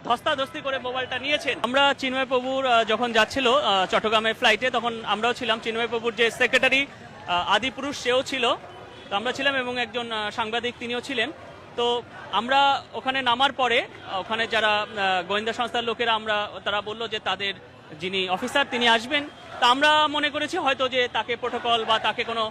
ধস্তাধস্তি করে মোবাইলটা নিয়েছেন। আমরা চিন্ময় প্রভুর যখন যাচ্ছিল চট্টগ্রামের ফ্লাইটে, তখন আমরাও ছিলাম। চিন্ময় প্রভুর যে সেক্রেটারি আদিপুরুষ সেও ছিল, তো আমরা ছিলাম, এবং একজন সাংবাদিক তিনিও ছিলেন। তো আমরা ওখানে নামার পরে ওখানে যারা গোয়েন্দা সংস্থার লোকেরা তারা বললো যে তাদের যিনি অফিসার তিনি আসবেন। তা আমরা মনে করেছি হয়তো যে তাকে প্রোটোকল বা তাকে কোনো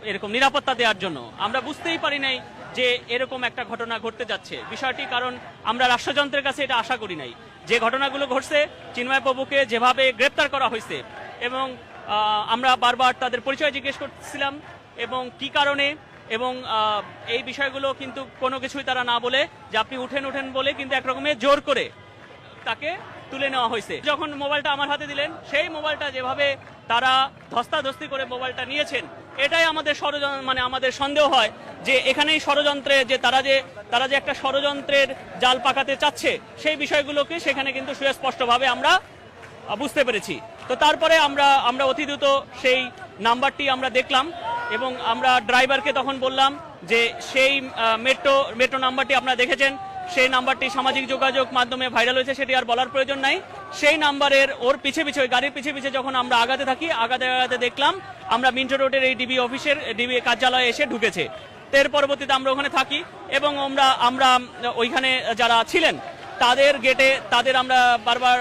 এরকম নিরাপত্তা দেওয়ার জন্য। আমরা বুঝতেই পারি নাই যে এরকম একটা ঘটনা ঘটতে যাচ্ছে বিষয়টি, কারণ আমরা রাষ্ট্রযন্ত্রের কাছে এটা আশা করি নাই। যে ঘটনাগুলো ঘটছে, চিন্ময় প্রভুকে যেভাবে গ্রেপ্তার করা হয়েছে, এবং আমরা বারবার তাদের পরিচয় জিজ্ঞেস করছিলাম এবং কি কারণে, এবং এই বিষয়গুলো কিন্তু কোনো কিছুই তারা না বলে যে আপনি উঠেন বলে কিন্তু একরকমের জোর করে তাকে তুলে নেওয়া হয়েছে। যখন মোবাইলটা আমার হাতে দিলেন, সেই মোবাইলটা যেভাবে তারা ধস্তাধস্তি করে মোবাইলটা নিয়েছেন, এটাই আমাদের আমাদের সন্দেহ হয় যে এখানেই ষড়যন্ত্রে যে তারা যে একটা ষড়যন্ত্রের জাল পাকাতে চাচ্ছে, সেই বিষয়গুলোকে সেখানে কিন্তু সুস্পষ্টভাবে আমরা বুঝতে পেরেছি। তো তারপরে আমরা অতি দ্রুত সেই নাম্বারটি আমরা দেখলাম, এবং আমরা ড্রাইভারকে তখন বললাম যে সেই মেট্রো নাম্বারটি আপনারা দেখেছেন, সেই নাম্বারটি সামাজিক যোগাযোগ মাধ্যমে ভাইরাল হয়েছে, সেটি আর বলার প্রয়োজন নাই। সেই নাম্বারের ওর পিছে ওই গাড়ির পিছে যখন আমরা আগাতে থাকি, আগাতে দেখলাম আমরা মিন্টো রোডের এই ডিবি কার্যালয়ে এসে ঢুকেছে। এর পরবর্তীতে আমরা ওখানে থাকি, এবং আমরা ওইখানে যারা ছিলেন তাদের গেটে আমরা বারবার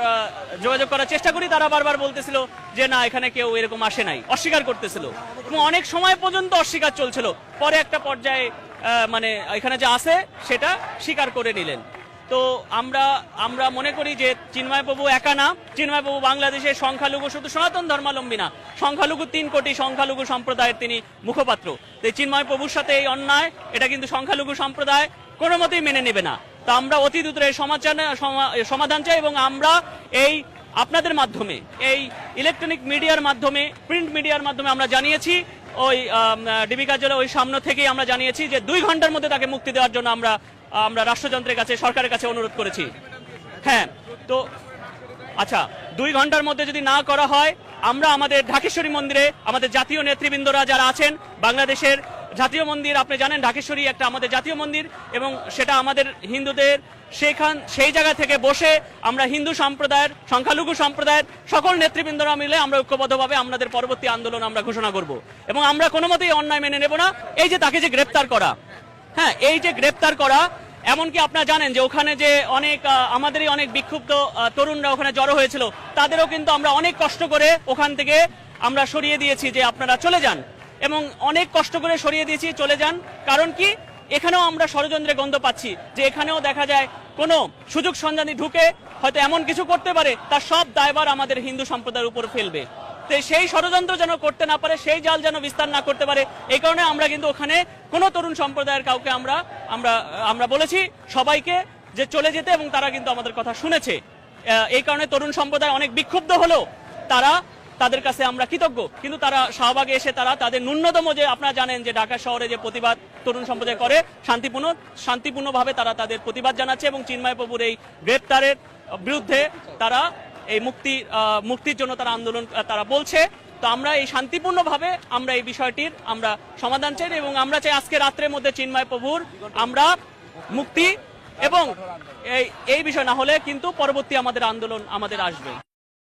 যোগাযোগ করার চেষ্টা করি। তারা বারবার বলতেছিল যে না, এখানে কেউ এরকম আসে নাই, অস্বীকার করতেছিল, এবং অনেক সময় পর্যন্ত অস্বীকার চলছিল। পরে একটা পর্যায়ে এখানে যে আছে সেটা স্বীকার করে নিলেন। তো আমরা মনে করি যে চিন্ময় প্রভু একা না, চিন্ময় প্রভু বাংলাদেশের সংখ্যালঘু, শুধু সনাতন ধর্মাবলম্বী না, সংখ্যালঘু 3 কোটি সংখ্যালঘু সম্প্রদায়ের তিনি মুখপাত্র। তো চিন্ময় প্রভুর সাথে এই অন্যায়, এটা কিন্তু সংখ্যালঘু সম্প্রদায় কোনো মতেই মেনে নেবে না। তো আমরা অতি দ্রুত এই সমাধান চাই, এবং আমরা এই আপনাদের মাধ্যমে, এই ইলেকট্রনিক মিডিয়ার মাধ্যমে, প্রিন্ট মিডিয়ার মাধ্যমে আমরা জানিয়েছি, ওই ডিবি কার্যালয় ওই সামনে থেকেই আমরা জানিয়েছি যে 2 ঘন্টার মধ্যে তাকে মুক্তি দেওয়ার জন্য আমরা রাষ্ট্রযন্ত্রের কাছে, সরকারের কাছে অনুরোধ করেছি। হ্যাঁ, তো আচ্ছা, 2 ঘন্টার মধ্যে যদি না করা হয়, আমরা আমাদের ঢাকেশ্বরী মন্দিরে আমাদের জাতীয় নেতৃবৃন্দরা যারা আছেন, বাংলাদেশের জাতীয় মন্দির, আপনি জানেন ঢাকেশ্বরী একটা আমাদের জাতীয় মন্দির, এবং সেটা আমাদের হিন্দুদের, সেই জায়গা থেকে বসে আমরা হিন্দু সম্প্রদায়ের, সংখ্যালঘু সম্প্রদায়ের সকল নেতৃবৃন্দরা মিলে আমরা ঐক্যবদ্ধভাবে আমাদের পরবর্তী আন্দোলন আমরা ঘোষণা করব, এবং আমরা কোনো মতেই অন্যায় মেনে নেব না। এই যে তাকে যে গ্রেপ্তার করা, হ্যাঁ, এই যে গ্রেপ্তার করা, এমনকি আপনারা জানেন যে ওখানে যে আমাদেরই অনেক বিক্ষুব্ধ তরুণরা ওখানে জড়ো হয়েছিল, তাদেরও কিন্তু আমরা অনেক কষ্ট করে ওখান থেকে আমরা সরিয়ে দিয়েছি যে আপনারা চলে যান, এবং অনেক কষ্ট করে সরিয়ে দিয়েছি, চলে যান। কারণ কি, এখানেও আমরা ষড়যন্ত্রের গন্ধ পাচ্ছি যে এখানেও দেখা যায় কোনো সুযোগ সন্ধানী ঢুকে হয়তো এমন কিছু করতে পারে, তার সব দায়ভার আমাদের হিন্দু সম্প্রদায়ের উপর ফেলবে। তো সেই ষড়যন্ত্র যেন করতে না পারে, সেই জাল যেন বিস্তার না করতে পারে, এই কারণে আমরা কিন্তু ওখানে কোনো তরুণ সম্প্রদায়ের কাউকে আমরা বলেছি সবাইকে যে চলে যেতে, এবং তারা কিন্তু আমাদের কথা শুনেছে। এই কারণে তরুণ সম্প্রদায় অনেক বিক্ষুব্ধ হলো, তাদের কাছে আমরা কৃতজ্ঞ, কিন্তু তারা শাহবাগে এসে তাদের ন্যূনতম, যে আপনারা জানেন যে ঢাকা শহরে যে প্রতিবাদ তরুণ সম্প্রদায় করে, শান্তিপূর্ণভাবে তারা তাদের প্রতিবাদ জানাচ্ছে, এবং চিন্ময় প্রভুর এই গ্রেপ্তারের বিরুদ্ধে তারা এই মুক্তির জন্য তারা আন্দোলন তারা বলছে। তো আমরা এই শান্তিপূর্ণভাবে আমরা এই বিষয়টির আমরা সমাধান চাই, এবং আমরা চাই আজকে রাত্রের মধ্যে চিন্ময় প্রভুর আমরা মুক্তি, এবং এই বিষয় না হলে কিন্তু পরবর্তী আমাদের আন্দোলন আমাদের আসবে।